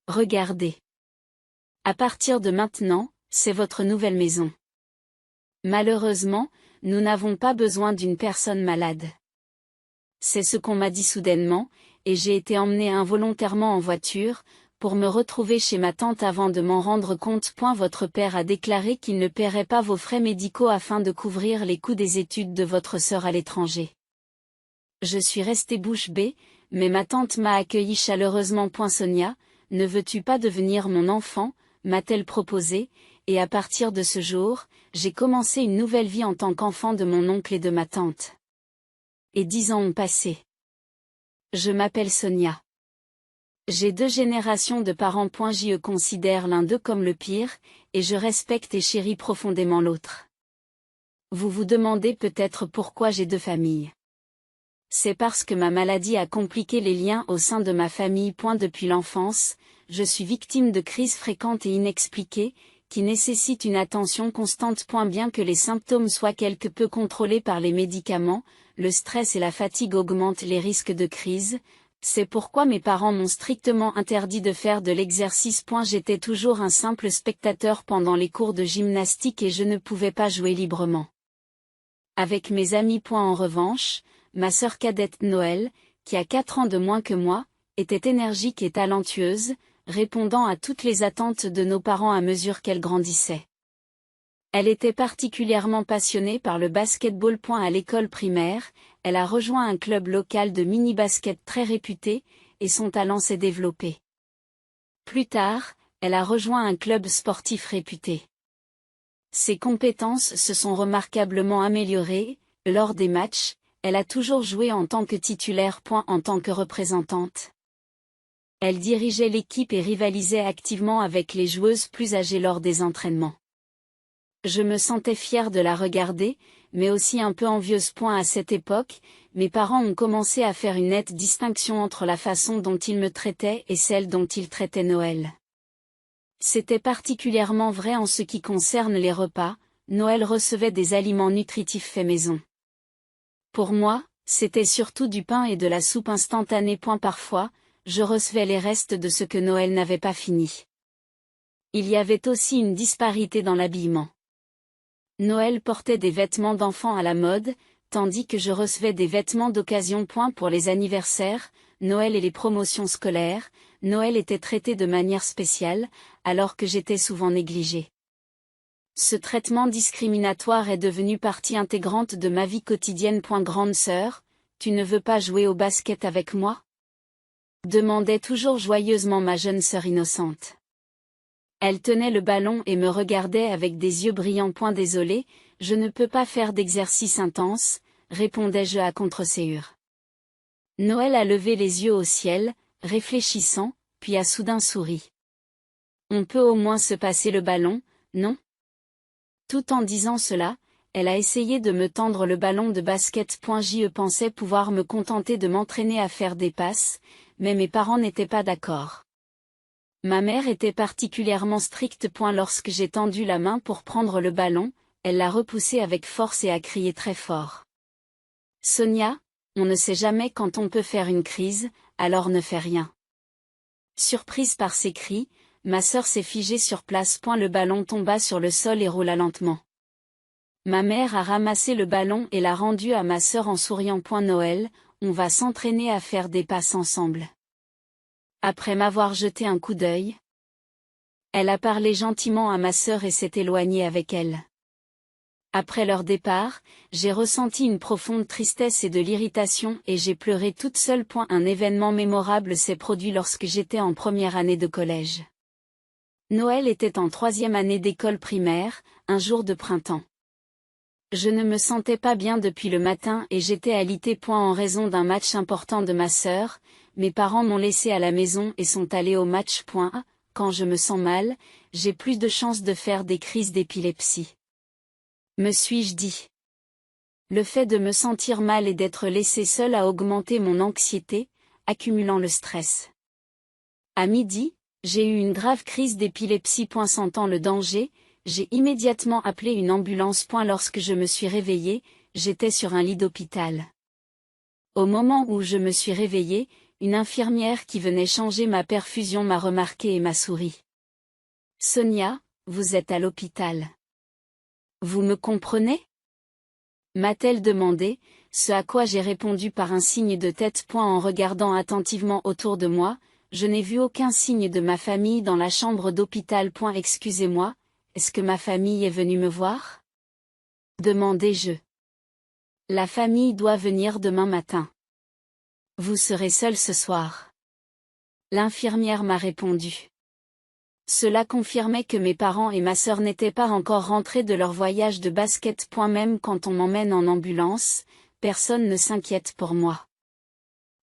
Regardez. À partir de maintenant, c'est votre nouvelle maison. Malheureusement, nous n'avons pas besoin d'une personne malade. C'est ce qu'on m'a dit soudainement, et j'ai été emmenée involontairement en voiture, pour me retrouver chez ma tante avant de m'en rendre compte. Votre père a déclaré qu'il ne paierait pas vos frais médicaux afin de couvrir les coûts des études de votre sœur à l'étranger. Je suis restée bouche bée, mais ma tante m'a accueillie chaleureusement. Sonia, ne veux-tu pas devenir mon enfant, m'a-t-elle proposé, et à partir de ce jour, j'ai commencé une nouvelle vie en tant qu'enfant de mon oncle et de ma tante. Et 10 ans ont passé. Je m'appelle Sonia. J'ai 2 générations de parents. Je considère l'un d'eux comme le pire, et je respecte et chéris profondément l'autre. Vous vous demandez peut-être pourquoi j'ai 2 familles. C'est parce que ma maladie a compliqué les liens au sein de ma famille. Depuis l'enfance, je suis victime de crises fréquentes et inexpliquées, qui nécessitent une attention constante. Bien que les symptômes soient quelque peu contrôlés par les médicaments, le stress et la fatigue augmentent les risques de crise. C'est pourquoi mes parents m'ont strictement interdit de faire de l'exercice. J'étais toujours un simple spectateur pendant les cours de gymnastique et je ne pouvais pas jouer librement avec mes amis. En revanche, ma sœur cadette Noël, qui a 4 ans de moins que moi, était énergique et talentueuse, répondant à toutes les attentes de nos parents à mesure qu'elle grandissait. Elle était particulièrement passionnée par le basketball. À l'école primaire, elle a rejoint un club local de mini-basket très réputé, et son talent s'est développé. Plus tard, elle a rejoint un club sportif réputé. Ses compétences se sont remarquablement améliorées. Lors des matchs, elle a toujours joué en tant que titulaire. En tant que représentante, elle dirigeait l'équipe et rivalisait activement avec les joueuses plus âgées lors des entraînements. Je me sentais fière de la regarder, mais aussi un peu envieuse. À cette époque, mes parents ont commencé à faire une nette distinction entre la façon dont ils me traitaient et celle dont ils traitaient Noël. C'était particulièrement vrai en ce qui concerne les repas. Noël recevait des aliments nutritifs faits maison. Pour moi, c'était surtout du pain et de la soupe instantanée. Parfois, je recevais les restes de ce que Noël n'avait pas fini. Il y avait aussi une disparité dans l'habillement. Noël portait des vêtements d'enfant à la mode, tandis que je recevais des vêtements d'occasion. Pour les anniversaires, Noël et les promotions scolaires, Noël était traité de manière spéciale, alors que j'étais souvent négligée. Ce traitement discriminatoire est devenu partie intégrante de ma vie quotidienne. Grande sœur, tu ne veux pas jouer au basket avec moi ? Demandait toujours joyeusement ma jeune sœur innocente. Elle tenait le ballon et me regardait avec des yeux brillants. Désolée, je ne peux pas faire d'exercice intense, répondais-je à contre-séhure. Noël a levé les yeux au ciel, réfléchissant, puis a soudain souri. On peut au moins se passer le ballon, non ? Tout en disant cela, elle a essayé de me tendre le ballon de basket. Je pensais pouvoir me contenter de m'entraîner à faire des passes, mais mes parents n'étaient pas d'accord. Ma mère était particulièrement stricte. Lorsque j'ai tendu la main pour prendre le ballon, elle l'a repoussé avec force et a crié très fort. Sonia, on ne sait jamais quand on peut faire une crise, alors ne fais rien. Surprise par ces cris, ma sœur s'est figée sur place. Le ballon tomba sur le sol et roula lentement. Ma mère a ramassé le ballon et l'a rendu à ma sœur en souriant. Noël, on va s'entraîner à faire des passes ensemble. Après m'avoir jeté un coup d'œil, elle a parlé gentiment à ma sœur et s'est éloignée avec elle. Après leur départ, j'ai ressenti une profonde tristesse et de l'irritation et j'ai pleuré toute seule. Un événement mémorable s'est produit lorsque j'étais en première année de collège. Noël était en 3e année d'école primaire, un jour de printemps. Je ne me sentais pas bien depuis le matin et j'étais alitée. En raison d'un match important de ma sœur, mes parents m'ont laissée à la maison et sont allés au match. Quand je me sens mal, j'ai plus de chances de faire des crises d'épilepsie. Me suis-je dit. Le fait de me sentir mal et d'être laissée seule a augmenté mon anxiété, accumulant le stress. À midi, j'ai eu une grave crise d'épilepsie. Sentant le danger, j'ai immédiatement appelé une ambulance. Lorsque je me suis réveillée, j'étais sur un lit d'hôpital. Au moment où je me suis réveillée, une infirmière qui venait changer ma perfusion m'a remarqué et m'a souri. Sonia, vous êtes à l'hôpital. Vous me comprenez? M'a-t-elle demandé, ce à quoi j'ai répondu par un signe de tête. En regardant attentivement autour de moi, je n'ai vu aucun signe de ma famille dans la chambre d'hôpital. Excusez-moi, est-ce que ma famille est venue me voir? Demandai-je. La famille doit venir demain matin. Vous serez seul ce soir. L'infirmière m'a répondu. Cela confirmait que mes parents et ma sœur n'étaient pas encore rentrés de leur voyage de basket. Même quand on m'emmène en ambulance, personne ne s'inquiète pour moi.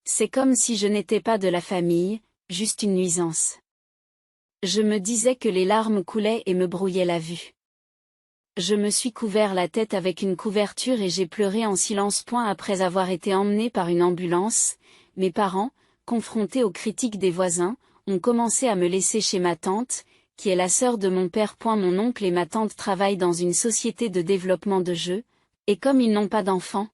C'est comme si je n'étais pas de la famille, juste une nuisance. Je me disais que les larmes coulaient et me brouillaient la vue. Je me suis couvert la tête avec une couverture et j'ai pleuré en silence. Après avoir été emmené par une ambulance, mes parents, confrontés aux critiques des voisins, ont commencé à me laisser chez ma tante, qui est la sœur de mon père. Mon oncle et ma tante travaillent dans une société de développement de jeux, et comme ils n'ont pas d'enfants,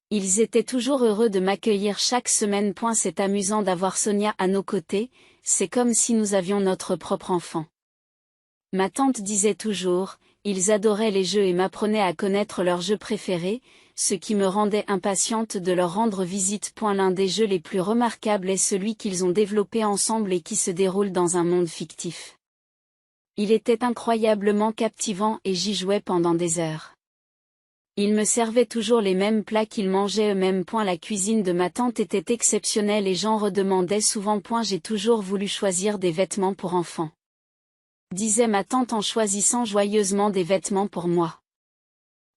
ils étaient toujours heureux de m'accueillir chaque semaine. C'est amusant d'avoir Sonia à nos côtés, c'est comme si nous avions notre propre enfant. Ma tante disait toujours, ils adoraient les jeux et m'apprenaient à connaître leurs jeux préférés, ce qui me rendait impatiente de leur rendre visite. L'un des jeux les plus remarquables est celui qu'ils ont développé ensemble et qui se déroule dans un monde fictif. Il était incroyablement captivant et j'y jouais pendant des heures. Ils me servaient toujours les mêmes plats qu'ils mangeaient eux-mêmes. La cuisine de ma tante était exceptionnelle et j'en redemandais souvent. J'ai toujours voulu choisir des vêtements pour enfants, disait ma tante en choisissant joyeusement des vêtements pour moi.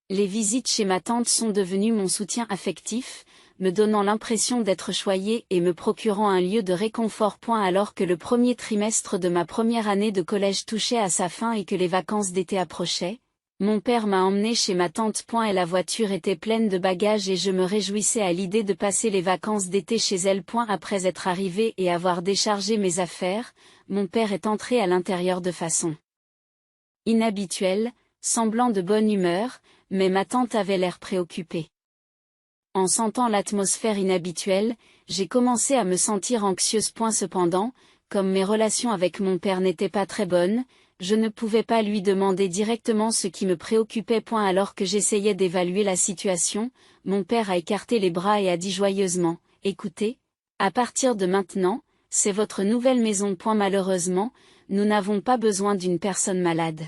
Les visites chez ma tante sont devenues mon soutien affectif, me donnant l'impression d'être choyée et me procurant un lieu de réconfort. Alors que le premier trimestre de ma première année de collège touchait à sa fin et que les vacances d'été approchaient, mon père m'a emmené chez ma tante. Et la voiture était pleine de bagages et je me réjouissais à l'idée de passer les vacances d'été chez elle. Après être arrivé et avoir déchargé mes affaires, mon père est entré à l'intérieur de façon inhabituelle, semblant de bonne humeur, mais ma tante avait l'air préoccupée. En sentant l'atmosphère inhabituelle, j'ai commencé à me sentir anxieuse. Cependant, comme mes relations avec mon père n'étaient pas très bonnes, je ne pouvais pas lui demander directement ce qui me préoccupait. Alors que j'essayais d'évaluer la situation, mon père a écarté les bras et a dit joyeusement, « Écoutez, à partir de maintenant, c'est votre nouvelle maison. Malheureusement, nous n'avons pas besoin d'une personne malade. »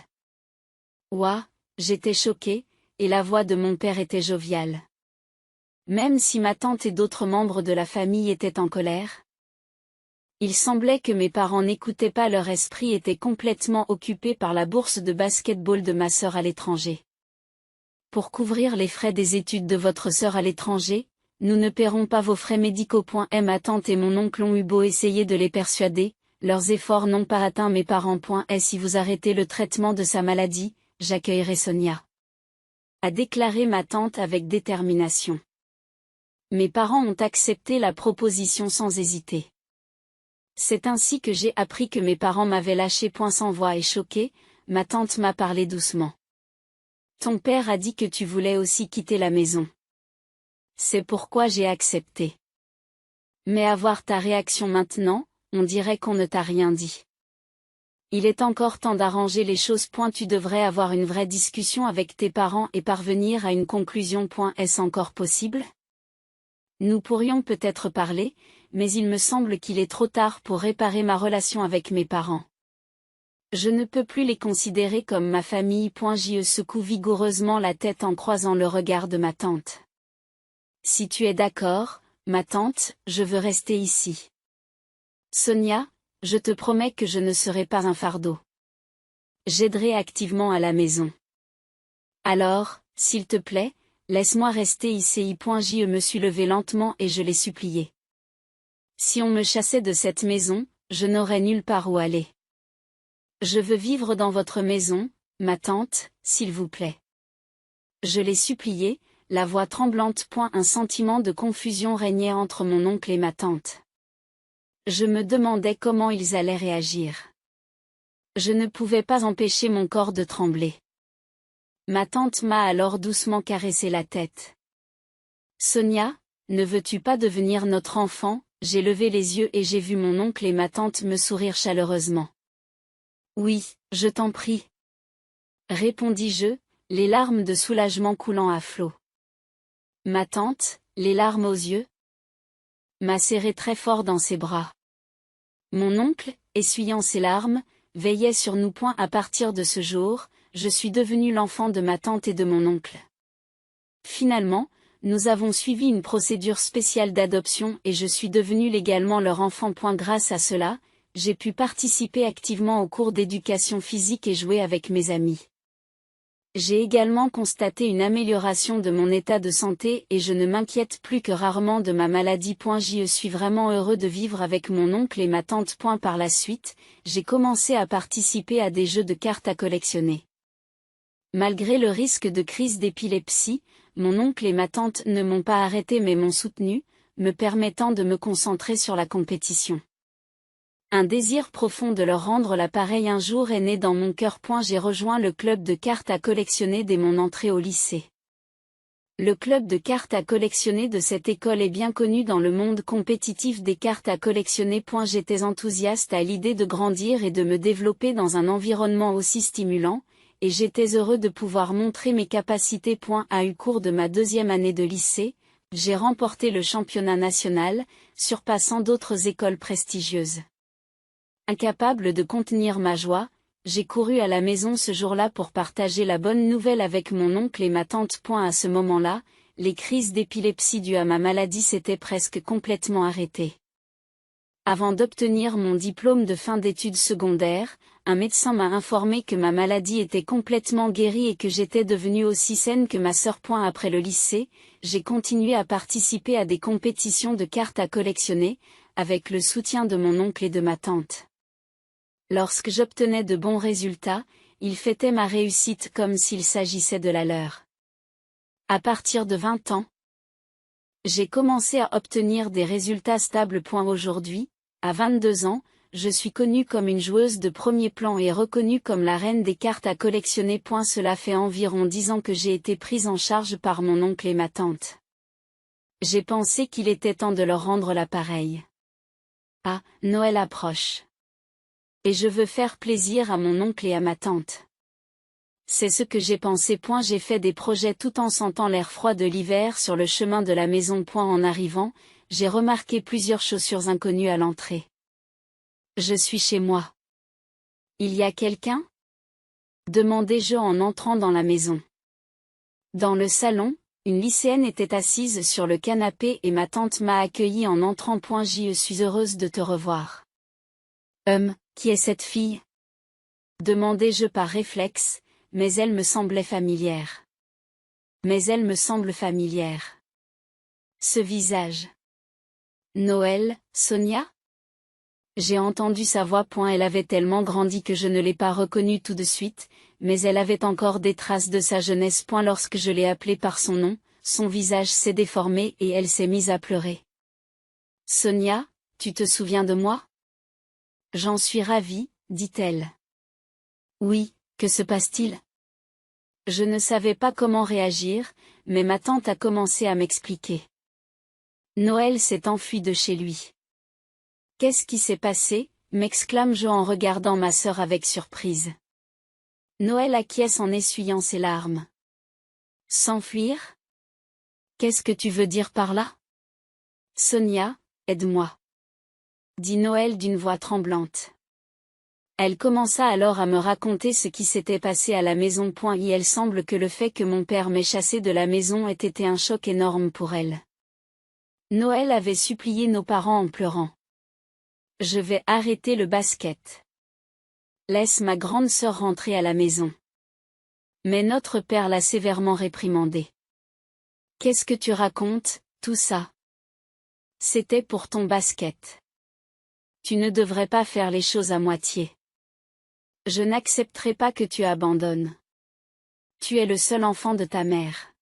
Ouah, j'étais choquée, et la voix de mon père était joviale. Même si ma tante et d'autres membres de la famille étaient en colère, il semblait que mes parents n'écoutaient pas, leur esprit était complètement occupé par la bourse de basket-ball de ma sœur à l'étranger. Pour couvrir les frais des études de votre sœur à l'étranger, nous ne paierons pas vos frais médicaux. Ma tante et mon oncle ont eu beau essayer de les persuader, leurs efforts n'ont pas atteint mes parents. Et si vous arrêtez le traitement de sa maladie, j'accueillerai Sonia, a déclaré ma tante avec détermination. Mes parents ont accepté la proposition sans hésiter. C'est ainsi que j'ai appris que mes parents m'avaient lâché. Sans voix et choquée, ma tante m'a parlé doucement. Ton père a dit que tu voulais aussi quitter la maison. C'est pourquoi j'ai accepté. Mais à voir ta réaction maintenant, on dirait qu'on ne t'a rien dit. Il est encore temps d'arranger les choses. Tu devrais avoir une vraie discussion avec tes parents et parvenir à une conclusion. Est-ce encore possible? Nous pourrions peut-être parler, mais il me semble qu'il est trop tard pour réparer ma relation avec mes parents. Je ne peux plus les considérer comme ma famille. Je secoue vigoureusement la tête en croisant le regard de ma tante. Si tu es d'accord, ma tante, je veux rester ici. Sonia, je te promets que je ne serai pas un fardeau. J'aiderai activement à la maison. Alors, s'il te plaît, laisse-moi rester ici. Je me suis levée lentement et je l'ai supplié. Si on me chassait de cette maison, je n'aurais nulle part où aller. Je veux vivre dans votre maison, ma tante, s'il vous plaît. Je l'ai supplié, la voix tremblante. Un sentiment de confusion régnait entre mon oncle et ma tante. Je me demandais comment ils allaient réagir. Je ne pouvais pas empêcher mon corps de trembler. Ma tante m'a alors doucement caressé la tête. Sonia, ne veux-tu pas devenir notre enfant, j'ai levé les yeux et j'ai vu mon oncle et ma tante me sourire chaleureusement. Oui, je t'en prie. Répondis-je, les larmes de soulagement coulant à flots. Ma tante, les larmes aux yeux, m'a serré très fort dans ses bras. Mon oncle, essuyant ses larmes, veillait sur nous. À partir de ce jour, je suis devenu l'enfant de ma tante et de mon oncle. Finalement, nous avons suivi une procédure spéciale d'adoption et je suis devenu légalement leur enfant. Grâce à cela, j'ai pu participer activement aux cours d'éducation physique et jouer avec mes amis. J'ai également constaté une amélioration de mon état de santé et je ne m'inquiète plus que rarement de ma maladie. Je suis vraiment heureux de vivre avec mon oncle et ma tante. Par la suite, j'ai commencé à participer à des jeux de cartes à collectionner. Malgré le risque de crise d'épilepsie, mon oncle et ma tante ne m'ont pas arrêté mais m'ont soutenu, me permettant de me concentrer sur la compétition. Un désir profond de leur rendre l'appareil un jour est né dans mon cœur. J'ai rejoint le club de cartes à collectionner dès mon entrée au lycée. Le club de cartes à collectionner de cette école est bien connu dans le monde compétitif des cartes à collectionner. J'étais enthousiaste à l'idée de grandir et de me développer dans un environnement aussi stimulant, et j'étais heureux de pouvoir montrer mes capacités. Au cours de ma 2e année de lycée, j'ai remporté le championnat national, surpassant d'autres écoles prestigieuses. Incapable de contenir ma joie, j'ai couru à la maison ce jour-là pour partager la bonne nouvelle avec mon oncle et ma tante. À ce moment-là, les crises d'épilepsie dues à ma maladie s'étaient presque complètement arrêtées. Avant d'obtenir mon diplôme de fin d'études secondaires, un médecin m'a informé que ma maladie était complètement guérie et que j'étais devenue aussi saine que ma sœur. Après le lycée, j'ai continué à participer à des compétitions de cartes à collectionner, avec le soutien de mon oncle et de ma tante. Lorsque j'obtenais de bons résultats, ils fêtaient ma réussite comme s'il s'agissait de la leur. À partir de 20 ans, j'ai commencé à obtenir des résultats stables. Aujourd'hui, à 22 ans, je suis connue comme une joueuse de premier plan et reconnue comme la reine des cartes à collectionner. Cela fait environ 10 ans que j'ai été prise en charge par mon oncle et ma tante. J'ai pensé qu'il était temps de leur rendre l'appareil. Ah, Noël approche. Et je veux faire plaisir à mon oncle et à ma tante. C'est ce que j'ai pensé. J'ai fait des projets tout en sentant l'air froid de l'hiver sur le chemin de la maison. En arrivant, j'ai remarqué plusieurs chaussures inconnues à l'entrée. Je suis chez moi. Il y a quelqu'un ? Demandai-je en entrant dans la maison. Dans le salon, une lycéenne était assise sur le canapé et ma tante m'a accueillie en entrant. Je suis heureuse de te revoir. Qui est cette fille ? Demandai-je par réflexe, mais elle me semblait familière. Ce visage. Noël, Sonia ? J'ai entendu sa voix. Elle avait tellement grandi que je ne l'ai pas reconnue tout de suite, mais elle avait encore des traces de sa jeunesse. Lorsque je l'ai appelée par son nom, son visage s'est déformé et elle s'est mise à pleurer. Sonia, tu te souviens de moi ? J'en suis ravie, dit-elle. Oui, que se passe-t-il ? Je ne savais pas comment réagir, mais ma tante a commencé à m'expliquer. Noël s'est enfui de chez lui. Qu'est-ce qui s'est passé ? M'exclame-je en regardant ma sœur avec surprise. Noël acquiesce en essuyant ses larmes. S'enfuir ? Qu'est-ce que tu veux dire par là ? Sonia, aide-moi, dit Noël d'une voix tremblante. Elle commença alors à me raconter ce qui s'était passé à la maison. Il semble que le fait que mon père m'ait chassé de la maison ait été un choc énorme pour elle. Noël avait supplié nos parents en pleurant. Je vais arrêter le basket. Laisse ma grande sœur rentrer à la maison. Mais notre père l'a sévèrement réprimandée. Qu'est-ce que tu racontes, tout ça ? C'était pour ton basket. Tu ne devrais pas faire les choses à moitié. Je n'accepterai pas que tu abandonnes. Tu es le seul enfant de ta mère.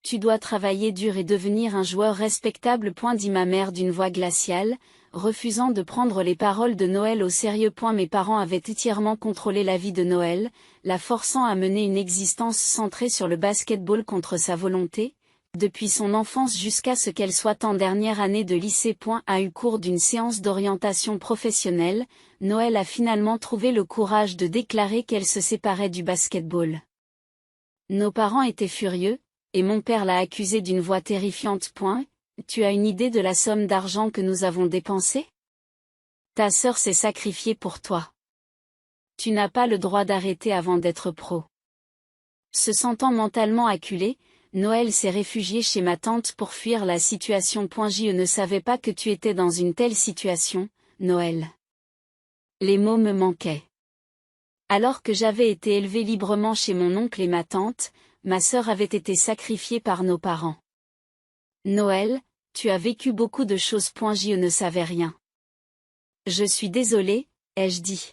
Tu dois travailler dur et devenir un joueur respectable. Dit ma mère d'une voix glaciale, refusant de prendre les paroles de Noël au sérieux. Mes parents avaient entièrement contrôlé la vie de Noël, la forçant à mener une existence centrée sur le basket-ball contre sa volonté, Depuis son enfance jusqu'à ce qu'elle soit en dernière année de lycée. A eu cours d'une séance d'orientation professionnelle, Noël a finalement trouvé le courage de déclarer qu'elle se séparait du basket-ball. Nos parents étaient furieux, et mon père l'a accusée d'une voix terrifiante. Tu as une idée de la somme d'argent que nous avons dépensée? Ta sœur s'est sacrifiée pour toi. Tu n'as pas le droit d'arrêter avant d'être pro. Se sentant mentalement acculé, Noël s'est réfugié chez ma tante pour fuir la situation. Je ne savais pas que tu étais dans une telle situation, Noël. Les mots me manquaient. Alors que j'avais été élevée librement chez mon oncle et ma tante, ma sœur avait été sacrifiée par nos parents. Noël, tu as vécu beaucoup de choses. Je ne savais rien. Je suis désolée, ai-je dit.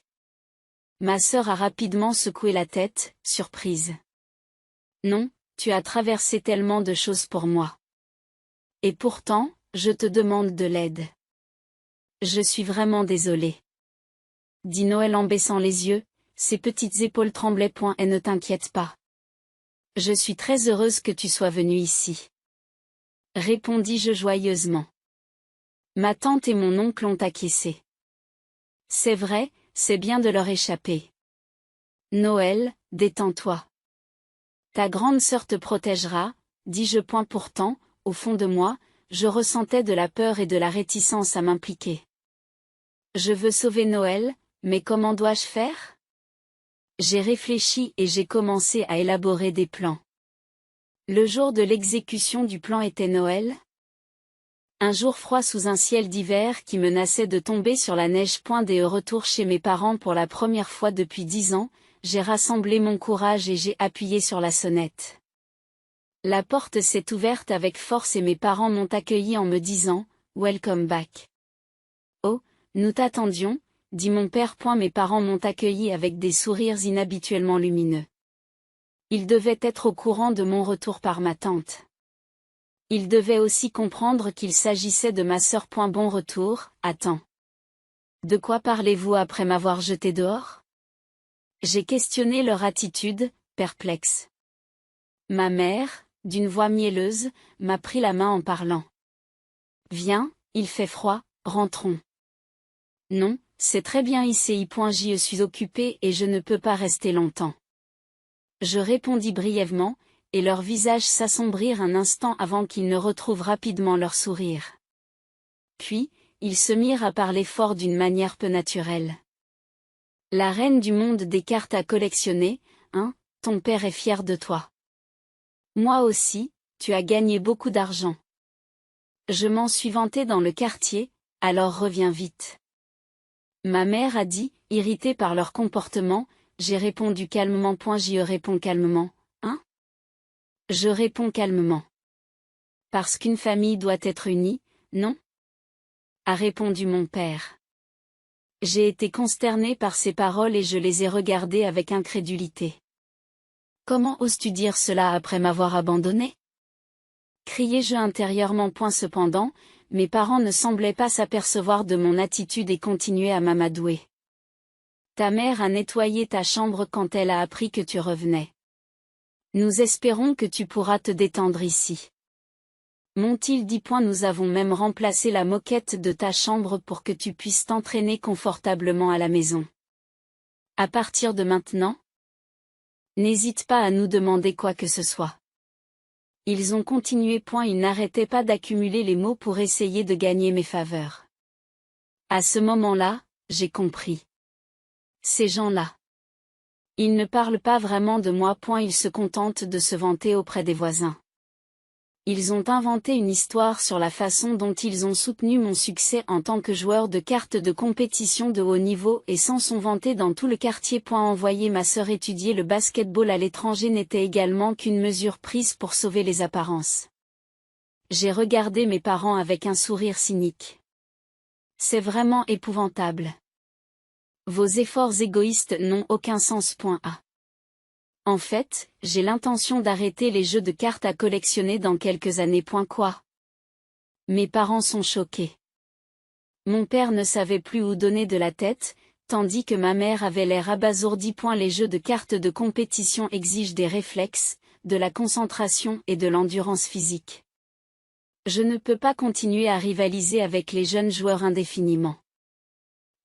Ma sœur a rapidement secoué la tête, surprise. Non, tu as traversé tellement de choses pour moi. Et pourtant, je te demande de l'aide. Je suis vraiment désolée. Dit Noël en baissant les yeux, ses petites épaules tremblaient. Et ne t'inquiète pas. Je suis très heureuse que tu sois venue ici. Répondis-je joyeusement. Ma tante et mon oncle ont acquiescé. C'est vrai, c'est bien de leur échapper. Noël, détends-toi. Ta grande sœur te protégera, dis-je. Pourtant, au fond de moi, je ressentais de la peur et de la réticence à m'impliquer. Je veux sauver Noël, mais comment dois-je faire? J'ai réfléchi et j'ai commencé à élaborer des plans. Le jour de l'exécution du plan était Noël. Un jour froid sous un ciel d'hiver qui menaçait de tomber sur la neige. Dès le retour chez mes parents pour la première fois depuis 10 ans, j'ai rassemblé mon courage et j'ai appuyé sur la sonnette. La porte s'est ouverte avec force et mes parents m'ont accueilli en me disant « Welcome back ». Oh, nous t'attendions, dit mon père. Mes parents m'ont accueilli avec des sourires inhabituellement lumineux. Ils devaient être au courant de mon retour par ma tante. Ils devaient aussi comprendre qu'il s'agissait de ma sœur. Bon retour, attends. De quoi parlez-vous après m'avoir jeté dehors? J'ai questionné leur attitude, perplexe. Ma mère, d'une voix mielleuse, m'a pris la main en parlant. Viens, il fait froid, rentrons. Non, c'est très bien ici. Je suis occupée et je ne peux pas rester longtemps. Je répondis brièvement, et leurs visages s'assombrirent un instant avant qu'ils ne retrouvent rapidement leur sourire. Puis, ils se mirent à parler fort d'une manière peu naturelle. La reine du monde des cartes à collectionner, hein, ton père est fier de toi. Moi aussi, tu as gagné beaucoup d'argent. Je m'en suis vantée dans le quartier, alors reviens vite. Ma mère a dit, irritée par leur comportement, j'ai répondu calmement. Je réponds calmement, hein? Je réponds calmement. Parce qu'une famille doit être unie, non? A répondu mon père. J'ai été consternée par ces paroles et je les ai regardées avec incrédulité. Comment oses-tu dire cela après m'avoir abandonné? Criai-je intérieurement. Cependant, mes parents ne semblaient pas s'apercevoir de mon attitude et continuaient à m'amadouer. Ta mère a nettoyé ta chambre quand elle a appris que tu revenais. Nous espérons que tu pourras te détendre ici. M'ont-ils dit. Nous avons même remplacé la moquette de ta chambre pour que tu puisses t'entraîner confortablement à la maison. À partir de maintenant, n'hésite pas à nous demander quoi que ce soit. Ils ont continué. Ils n'arrêtaient pas d'accumuler les mots pour essayer de gagner mes faveurs. À ce moment-là, j'ai compris. Ces gens-là. Ils ne parlent pas vraiment de moi. Ils se contentent de se vanter auprès des voisins. Ils ont inventé une histoire sur la façon dont ils ont soutenu mon succès en tant que joueur de cartes de compétition de haut niveau et s'en sont vantés dans tout le quartier. Envoyer ma sœur étudier le basket-ball à l'étranger n'était également qu'une mesure prise pour sauver les apparences. J'ai regardé mes parents avec un sourire cynique. C'est vraiment épouvantable. Vos efforts égoïstes n'ont aucun sens. En fait, j'ai l'intention d'arrêter les jeux de cartes à collectionner dans quelques années. Quoi? Mes parents sont choqués. Mon père ne savait plus où donner de la tête, tandis que ma mère avait l'air abasourdie. Les jeux de cartes de compétition exigent des réflexes, de la concentration et de l'endurance physique. Je ne peux pas continuer à rivaliser avec les jeunes joueurs indéfiniment.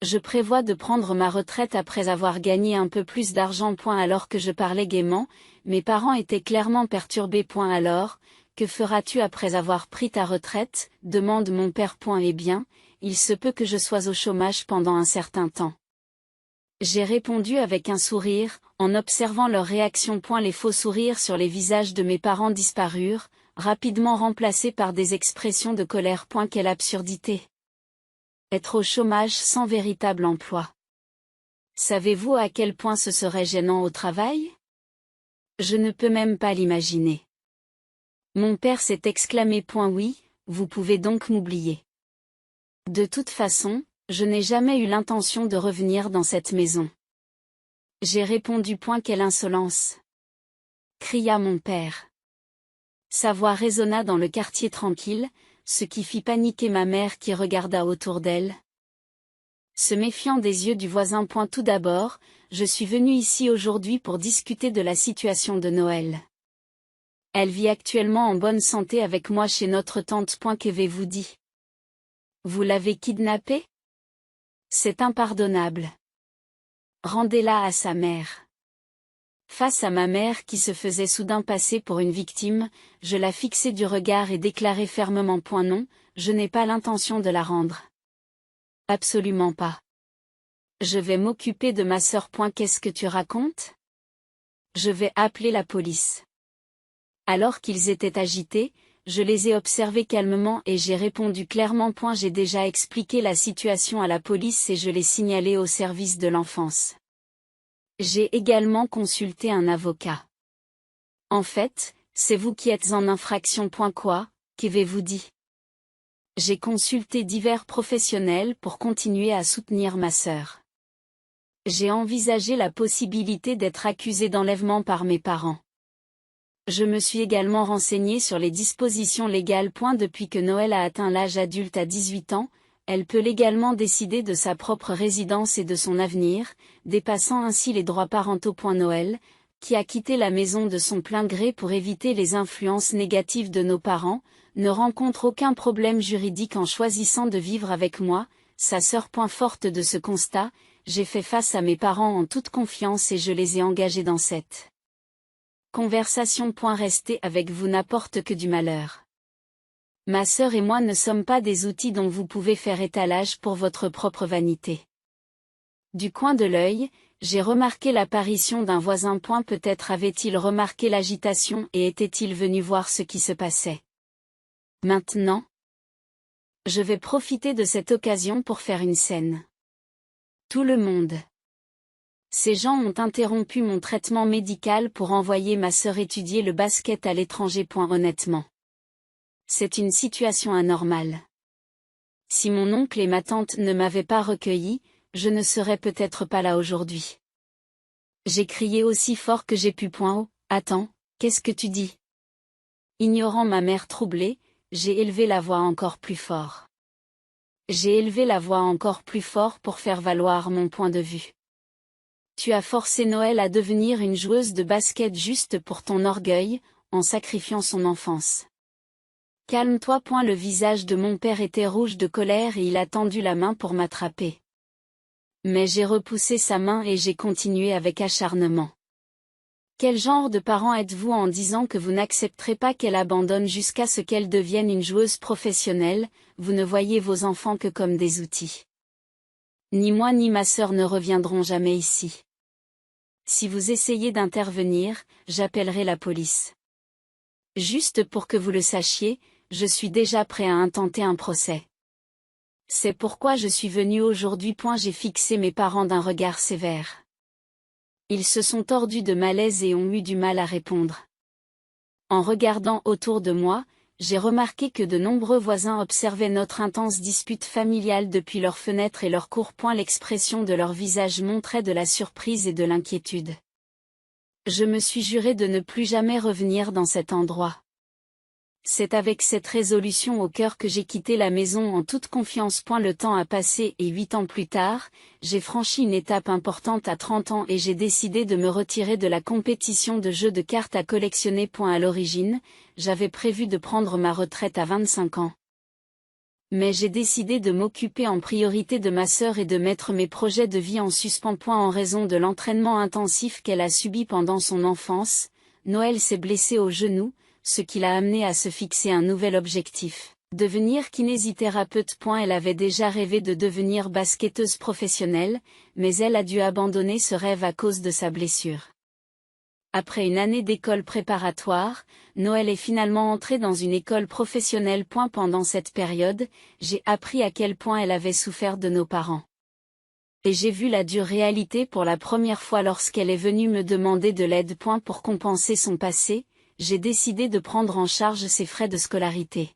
Je prévois de prendre ma retraite après avoir gagné un peu plus d'argent. Alors que je parlais gaiement, mes parents étaient clairement perturbés. Alors, que feras-tu après avoir pris ta retraite, demande mon père. Eh bien, il se peut que je sois au chômage pendant un certain temps. J'ai répondu avec un sourire, en observant leur réaction. Les faux sourires sur les visages de mes parents disparurent, rapidement remplacés par des expressions de colère. Quelle absurdité! Être au chômage sans véritable emploi. Savez-vous à quel point ce serait gênant au travail? Je ne peux même pas l'imaginer. Mon père s'est exclamé. Oui, vous pouvez donc m'oublier. De toute façon, je n'ai jamais eu l'intention de revenir dans cette maison. J'ai répondu. Quelle insolence! Cria mon père. Sa voix résonna dans le quartier tranquille, ce qui fit paniquer ma mère qui regarda autour d'elle. Se méfiant des yeux du voisin. Tout d'abord, je suis venue ici aujourd'hui pour discuter de la situation de Noël. Elle vit actuellement en bonne santé avec moi chez notre tante. Qu'avez-vous dit? Vous l'avez kidnappée? C'est impardonnable. Rendez-la à sa mère. Face à ma mère qui se faisait soudain passer pour une victime, je la fixai du regard et déclarai fermement. Non, je n'ai pas l'intention de la rendre. Absolument pas. Je vais m'occuper de ma sœur. Qu'est-ce que tu racontes? Je vais appeler la police. Alors qu'ils étaient agités, je les ai observés calmement et j'ai répondu clairement. J'ai déjà expliqué la situation à la police et je l'ai signalé au service de l'enfance. J'ai également consulté un avocat. En fait, c'est vous qui êtes en infraction. Quoi, qu'avez-vous dit? J'ai consulté divers professionnels pour continuer à soutenir ma sœur. J'ai envisagé la possibilité d'être accusé d'enlèvement par mes parents. Je me suis également renseigné sur les dispositions légales. Depuis que Noël a atteint l'âge adulte à 18 ans, elle peut légalement décider de sa propre résidence et de son avenir, dépassant ainsi les droits parentaux. Noël, qui a quitté la maison de son plein gré pour éviter les influences négatives de nos parents, ne rencontre aucun problème juridique en choisissant de vivre avec moi, sa sœur. Forte de ce constat, j'ai fait face à mes parents en toute confiance et je les ai engagés dans cette conversation. Rester avec vous n'apporte que du malheur. Ma sœur et moi ne sommes pas des outils dont vous pouvez faire étalage pour votre propre vanité. Du coin de l'œil, j'ai remarqué l'apparition d'un voisin. Peut-être avait-il remarqué l'agitation et était-il venu voir ce qui se passait. Maintenant, je vais profiter de cette occasion pour faire une scène. Tout le monde. Ces gens ont interrompu mon traitement médical pour envoyer ma sœur étudier le basket à l'étranger. Honnêtement, c'est une situation anormale. Si mon oncle et ma tante ne m'avaient pas recueilli, je ne serais peut-être pas là aujourd'hui. J'ai crié aussi fort que j'ai pu. Oh, attends, qu'est-ce que tu dis? Ignorant ma mère troublée, j'ai élevé la voix encore plus fort. J'ai élevé la voix encore plus fort pour faire valoir mon point de vue. Tu as forcé Noël à devenir une joueuse de basket juste pour ton orgueil, en sacrifiant son enfance. Calme-toi. Le visage de mon père était rouge de colère et il a tendu la main pour m'attraper. Mais j'ai repoussé sa main et j'ai continué avec acharnement. Quel genre de parent êtes-vous en disant que vous n'accepterez pas qu'elle abandonne jusqu'à ce qu'elle devienne une joueuse professionnelle? Vous ne voyez vos enfants que comme des outils. Ni moi ni ma sœur ne reviendrons jamais ici. Si vous essayez d'intervenir, j'appellerai la police. Juste pour que vous le sachiez, je suis déjà prêt à intenter un procès. C'est pourquoi je suis venu aujourd'hui. J'ai fixé mes parents d'un regard sévère. Ils se sont tordus de malaise et ont eu du mal à répondre. En regardant autour de moi, j'ai remarqué que de nombreux voisins observaient notre intense dispute familiale depuis leurs fenêtres et leurs cours. L'expression de leur visage montrait de la surprise et de l'inquiétude. Je me suis juré de ne plus jamais revenir dans cet endroit. C'est avec cette résolution au cœur que j'ai quitté la maison en toute confiance. Le temps a passé et 8 ans plus tard, j'ai franchi une étape importante à 30 ans et j'ai décidé de me retirer de la compétition de jeux de cartes à collectionner. À l'origine, j'avais prévu de prendre ma retraite à 25 ans. Mais j'ai décidé de m'occuper en priorité de ma sœur et de mettre mes projets de vie en suspens. En raison de l'entraînement intensif qu'elle a subi pendant son enfance, Noël s'est blessée au genou, ce qui l'a amené à se fixer un nouvel objectif, devenir kinésithérapeute. Elle avait déjà rêvé de devenir basketteuse professionnelle, mais elle a dû abandonner ce rêve à cause de sa blessure. Après une année d'école préparatoire, Noël est finalement entrée dans une école professionnelle. Pendant cette période, j'ai appris à quel point elle avait souffert de nos parents. Et j'ai vu la dure réalité pour la première fois lorsqu'elle est venue me demander de l'aide. Pour compenser son passé, j'ai décidé de prendre en charge ses frais de scolarité.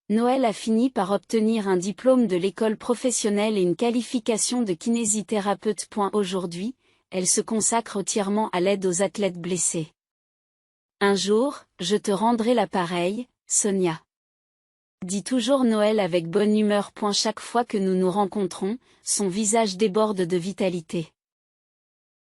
Noël a fini par obtenir un diplôme de l'école professionnelle et une qualification de kinésithérapeute. Aujourd'hui, elle se consacre entièrement à l'aide aux athlètes blessés. Un jour, je te rendrai l'appareil, Sonia. Dit toujours Noël avec bonne humeur. Chaque fois que nous nous rencontrons, son visage déborde de vitalité.